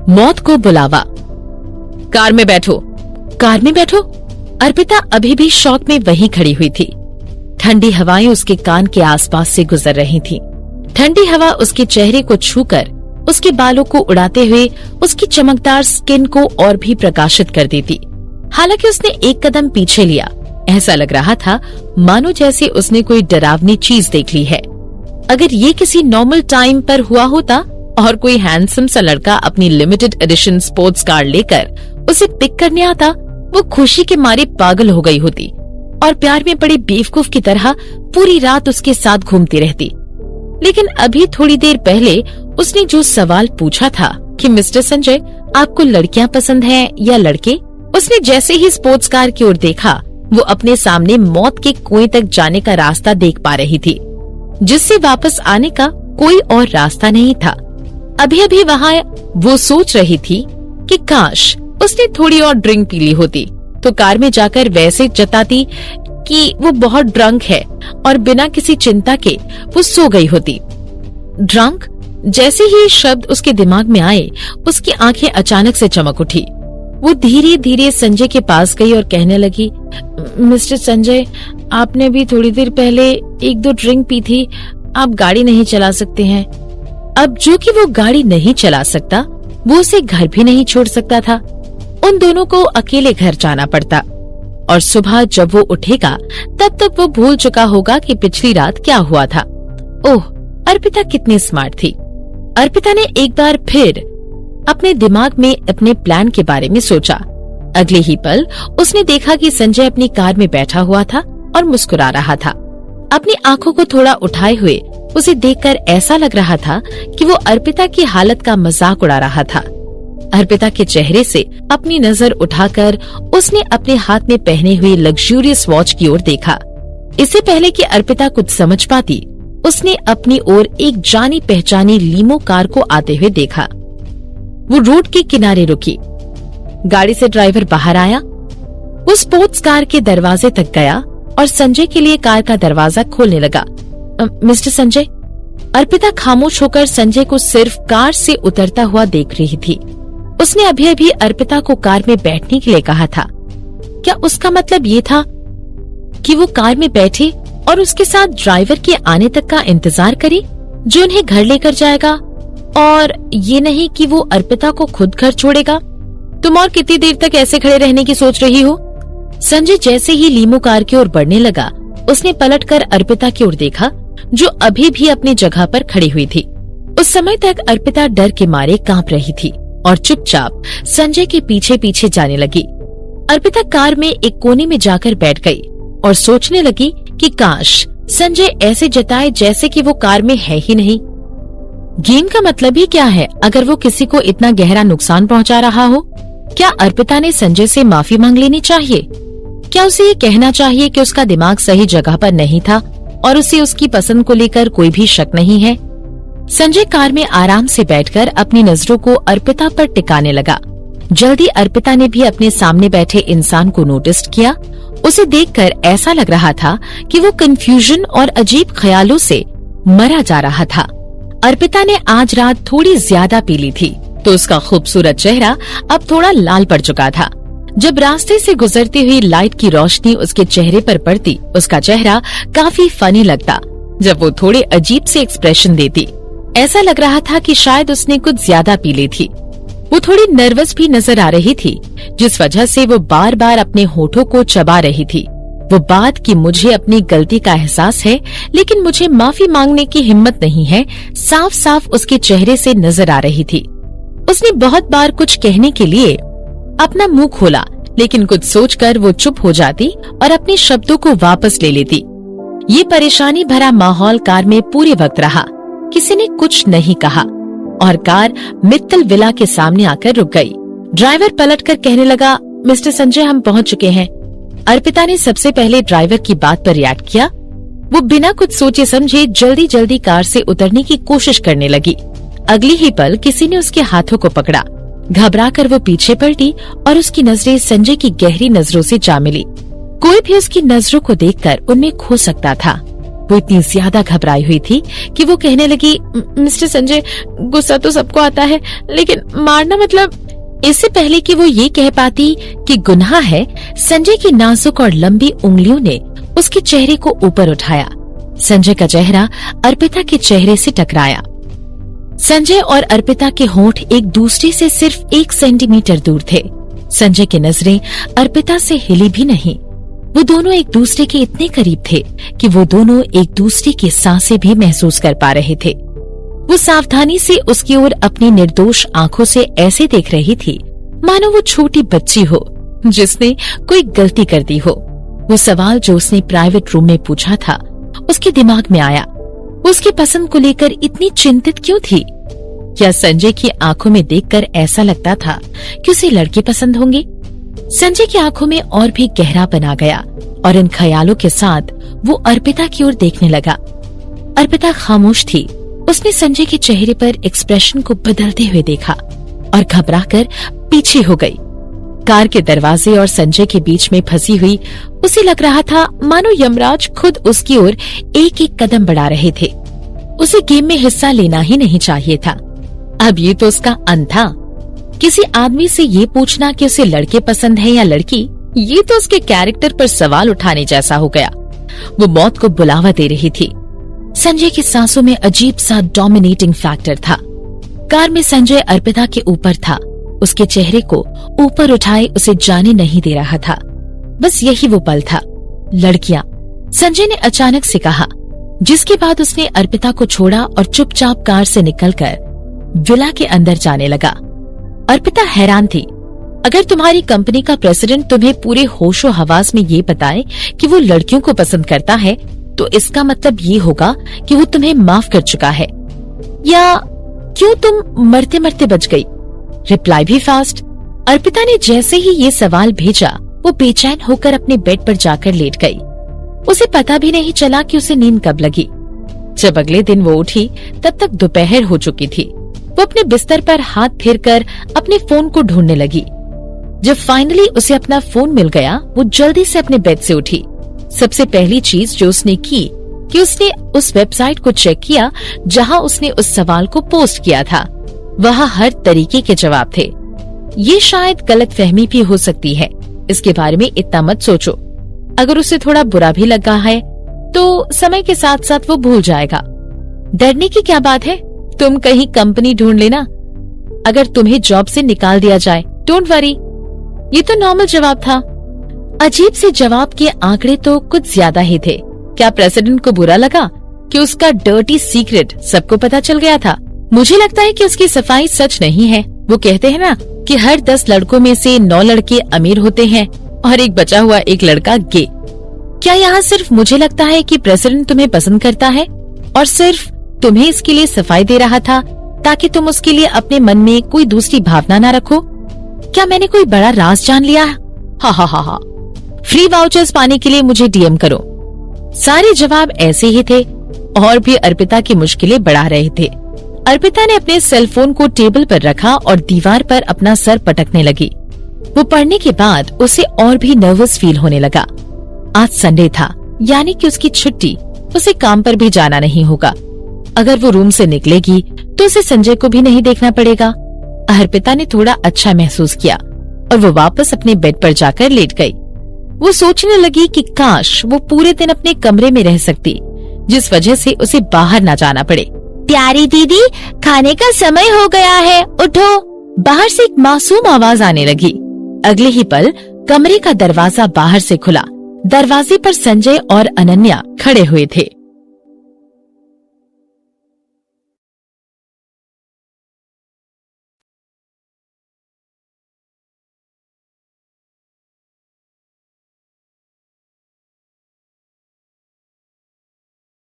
मौत को बुलावा। कार में बैठो। कार में बैठो। अर्पिता अभी भी शॉक में वहीं खड़ी हुई थी। ठंडी हवाएं उसके कान के आसपास से गुजर रही थीं। ठंडी हवा उसके चेहरे को छूकर उसके बालों को उड़ाते हुए उसकी चमकदार स्किन को और भी प्रकाशित कर देती। हालांकि उसने एक कदम पीछे लिया, ऐसा लग रहा था मानो जैसे उसने कोई डरावनी चीज देख ली है। अगर ये किसी नॉर्मल टाइम पर हुआ होता और कोई हैंडसम सा लड़का अपनी लिमिटेड एडिशन स्पोर्ट्स कार लेकर उसे पिक करने आता, वो खुशी के मारे पागल हो गई होती और प्यार में पड़ी बेवकूफ की तरह पूरी रात उसके साथ घूमती रहती। लेकिन अभी थोड़ी देर पहले उसने जो सवाल पूछा था कि मिस्टर संजय, आपको लड़कियां पसंद हैं या लड़के, उसने जैसे ही स्पोर्ट्स कार की ओर देखा, वो अपने सामने मौत के कुएं तक जाने का रास्ता देख पा रही थी, जिससे वापस आने का कोई और रास्ता नहीं था। अभी अभी वहाँ वो सोच रही थी कि काश उसने थोड़ी और ड्रिंक पी ली होती तो कार में जाकर वैसे जताती कि वो बहुत ड्रंक है और बिना किसी चिंता के वो सो गई होती। ड्रंक, जैसे ही शब्द उसके दिमाग में आए, उसकी आंखें अचानक से चमक उठी। वो धीरे धीरे संजय के पास गई और कहने लगी, मिस्टर संजय, आपने भी थोड़ी देर पहले 1-2 ड्रिंक पी थी, आप गाड़ी नहीं चला सकते हैं। अब जो कि वो गाड़ी नहीं चला सकता, वो उसे घर भी नहीं छोड़ सकता था। उन दोनों को अकेले घर जाना पड़ता और सुबह जब वो उठेगा तब तक वो भूल चुका होगा कि पिछली रात क्या हुआ था। ओह, अर्पिता कितनी स्मार्ट थी। अर्पिता ने एक बार फिर अपने दिमाग में अपने प्लान के बारे में सोचा। अगले ही पल उसने देखा कि संजय अपनी कार में बैठा हुआ था और मुस्कुरा रहा था। अपनी आंखों को थोड़ा उठाए हुए उसे देखकर ऐसा लग रहा था कि वो अर्पिता की हालत का मजाक उड़ा रहा था। अर्पिता के चेहरे से अपनी नजर उठाकर उसने अपने हाथ में पहने हुए लग्जूरियस वॉच की ओर देखा। इससे पहले कि अर्पिता कुछ समझ पाती, उसने अपनी ओर एक जानी पहचानी लीमो कार को आते हुए देखा। वो रोड के किनारे रुकी। गाड़ी से ड्राइवर बाहर आया। वो स्पोर्ट्स कार के दरवाजे तक गया और संजय के लिए कार का दरवाजा खोलने लगा। मिस्टर संजय। अर्पिता खामोश होकर संजय को सिर्फ कार से उतरता हुआ देख रही थी। उसने अभी अभी अर्पिता को कार में बैठने के लिए कहा था। क्या उसका मतलब ये था कि वो कार में बैठे और उसके साथ ड्राइवर के आने तक का इंतजार करे जो उन्हें घर लेकर जाएगा, और ये नहीं कि वो अर्पिता को खुद घर छोड़ेगा? तुम और कितनी देर तक ऐसे खड़े रहने की सोच रही हो? संजय जैसे ही लीमो कार की ओर बढ़ने लगा, उसने पलटकर अर्पिता की ओर देखा जो अभी भी अपनी जगह पर खड़ी हुई थी। उस समय तक अर्पिता डर के मारे कांप रही थी और चुपचाप संजय के पीछे पीछे जाने लगी। अर्पिता कार में एक कोने में जाकर बैठ गई और सोचने लगी कि काश संजय ऐसे जताए जैसे कि वो कार में है ही नहीं। गेम का मतलब ही क्या है अगर वो किसी को इतना गहरा नुकसान पहुंचा रहा हो? क्या अर्पिता ने संजय से माफी मांग लेनी चाहिए? क्या उसे ये कहना चाहिए कि उसका दिमाग सही जगह पर नहीं था और उसे उसकी पसंद को लेकर कोई भी शक नहीं है? संजय कार में आराम से बैठकर अपनी नजरों को अर्पिता पर टिकाने लगा। जल्दी अर्पिता ने भी अपने सामने बैठे इंसान को नोटिस किया। उसे देखकर ऐसा लग रहा था कि वो कंफ्यूजन और अजीब ख्यालों से मरा जा रहा था। अर्पिता ने आज रात थोड़ी ज्यादा पी ली थी तो उसका खूबसूरत चेहरा अब थोड़ा लाल पड़ चुका था। जब रास्ते से गुजरती हुई लाइट की रोशनी उसके चेहरे पर पड़ती, उसका चेहरा काफी फनी लगता। जब वो थोड़े अजीब से एक्सप्रेशन देती, ऐसा लग रहा था कि शायद उसने कुछ ज्यादा पी ली थी। वो थोड़ी नर्वस भी नजर आ रही थी, जिस वजह से वो बार बार अपने होठों को चबा रही थी। वो बात कि मुझे अपनी गलती का एहसास है लेकिन मुझे माफी मांगने की हिम्मत नहीं है, साफ साफ उसके चेहरे से नजर आ रही थी। उसने बहुत बार कुछ कहने के लिए अपना मुंह खोला, लेकिन कुछ सोचकर वो चुप हो जाती और अपने शब्दों को वापस ले लेती। ये परेशानी भरा माहौल कार में पूरे वक्त रहा। किसी ने कुछ नहीं कहा और कार मित्तल विला के सामने आकर रुक गई। ड्राइवर पलटकर कहने लगा, मिस्टर संजय, हम पहुंच चुके हैं। अर्पिता ने सबसे पहले ड्राइवर की बात पर रिएक्ट किया। वो बिना कुछ सोचे समझे जल्दी जल्दी कार से उतरने की कोशिश करने लगी। अगली ही पल किसी ने उसके हाथों को पकड़ा। घबराकर वो पीछे पलटी और उसकी नजरें संजय की गहरी नजरों से जा मिली। कोई भी उसकी नजरों को देखकर उनमें खो सकता था। वो इतनी ज्यादा घबराई हुई थी कि वो कहने लगी, मिस्टर संजय, गुस्सा तो सबको आता है, लेकिन मारना मतलब। इससे पहले कि वो ये कह पाती कि गुनाह है, संजय की नाजुक और लंबी उंगलियों ने उसके चेहरे को ऊपर उठाया। संजय का चेहरा अर्पिता के चेहरे से टकराया। संजय और अर्पिता के होंठ एक दूसरे से सिर्फ 1 सेंटीमीटर दूर थे। संजय की नजरें अर्पिता से हिली भी नहीं। वो दोनों एक दूसरे के इतने करीब थे कि वो दोनों एक दूसरे की सांसें भी महसूस कर पा रहे थे। वो सावधानी से उसकी ओर अपनी निर्दोष आंखों से ऐसे देख रही थी मानो वो छोटी बच्ची हो जिसने कोई गलती कर दी हो। वो सवाल जो उसने प्राइवेट रूम में पूछा था उसके दिमाग में आया। उसकी पसंद को लेकर इतनी चिंतित क्यों थी? क्या संजय की आंखों में देखकर ऐसा लगता था कि उसे लड़के पसंद होंगे? संजय की आंखों में और भी गहरापन आ गया और इन ख्यालों के साथ वो अर्पिता की ओर देखने लगा। अर्पिता खामोश थी। उसने संजय के चेहरे पर एक्सप्रेशन को बदलते हुए देखा और घबराकर पीछे हो गई। कार के दरवाजे और संजय के बीच में फंसी हुई उसे लग रहा था मानो यमराज खुद उसकी ओर एक एक कदम बढ़ा रहे थे। उसे गेम में हिस्सा लेना ही नहीं चाहिए था। अब ये तो उसका अंत था। किसी आदमी से ये पूछना कि उसे लड़के पसंद है या लड़की, ये तो उसके कैरेक्टर पर सवाल उठाने जैसा हो गया। वो मौत को बुलावा दे रही थी। संजय की सांसों में अजीब सा डोमिनेटिंग फैक्टर था। कार में संजय अर्पिता के ऊपर था। उसके चेहरे को ऊपर उठाए उसे जाने नहीं दे रहा था। बस यही वो पल था। लड़कियां, संजय ने अचानक से कहा, जिसके बाद उसने अर्पिता को छोड़ा और चुपचाप कार से निकलकर विला के अंदर जाने लगा। अर्पिता हैरान थी। अगर तुम्हारी कंपनी का प्रेसिडेंट तुम्हें पूरे होशो हवास में ये बताए कि वो लड़कियों को पसंद करता है, तो इसका मतलब ये होगा कि वो तुम्हें माफ कर चुका है। या क्यों तुम मरते मरते बच गई? रिप्लाई भी फास्ट। अर्पिता ने जैसे ही ये सवाल भेजा, वो बेचैन होकर अपने बेड पर जाकर लेट गई। उसे पता भी नहीं चला कि उसे नींद कब लगी। जब अगले दिन वो उठी, तब तक दोपहर हो चुकी थी। वो अपने बिस्तर पर हाथ फेरकर अपने फोन को ढूंढने लगी। जब फाइनली उसे अपना फोन मिल गया, वो जल्दी से अपने बेड से उठी। सबसे पहली चीज जो उसने की कि उसने उस वेबसाइट को चेक किया जहां उसने उस सवाल को पोस्ट किया था। वहां हर तरीके के जवाब थे। ये शायद गलतफहमी भी हो सकती है, इसके बारे में इतना मत सोचो। अगर उसे थोड़ा बुरा भी लगा है तो समय के साथ साथ वो भूल जाएगा। डरने की क्या बात है, तुम कहीं कंपनी ढूंढ लेना। अगर तुम्हें जॉब से निकाल दिया जाए, डोंट वरी। ये तो नॉर्मल जवाब था। अजीब से जवाब के आंकड़े तो कुछ ज्यादा ही थे। क्या प्रेसिडेंट को बुरा लगा कि उसका डर्टी सीक्रेट सबको पता चल गया था? मुझे लगता है कि उसकी सफाई सच नहीं है। वो कहते हैं ना कि हर 10 लड़कों में से 9 लड़के अमीर होते हैं और एक बचा हुआ एक लड़का गे। क्या यहाँ सिर्फ मुझे लगता है कि प्रेसिडेंट तुम्हें पसंद करता है और सिर्फ तुम्हें इसके लिए सफाई दे रहा था ताकि तुम उसके लिए अपने मन में कोई दूसरी भावना न रखो? क्या मैंने कोई बड़ा राज जान लिया? हा हा हा हा। फ्री वाउचर्स पाने के लिए मुझे डीएम करो। सारे जवाब ऐसे ही थे और भी अर्पिता की मुश्किलें बढ़ा रहे थे। अर्पिता ने अपने सेलफोन को टेबल पर रखा और दीवार पर अपना सर पटकने लगी। वो पढ़ने के बाद उसे और भी नर्वस फील होने लगा। आज संडे था, यानी कि उसकी छुट्टी। उसे काम पर भी जाना नहीं होगा। अगर वो रूम से निकलेगी तो उसे संजय को भी नहीं देखना पड़ेगा। अर्पिता ने थोड़ा अच्छा महसूस किया और वो वापस अपने बेड पर जाकर लेट गई। वो सोचने लगी कि काश वो पूरे दिन अपने कमरे में रह सकती, जिस वजह से उसे बाहर न जाना पड़े। प्यारी दीदी, खाने का समय हो गया है, उठो। बाहर से एक मासूम आवाज आने लगी। अगले ही पल कमरे का दरवाजा बाहर से खुला। दरवाजे पर संजय और अनन्या खड़े हुए थे।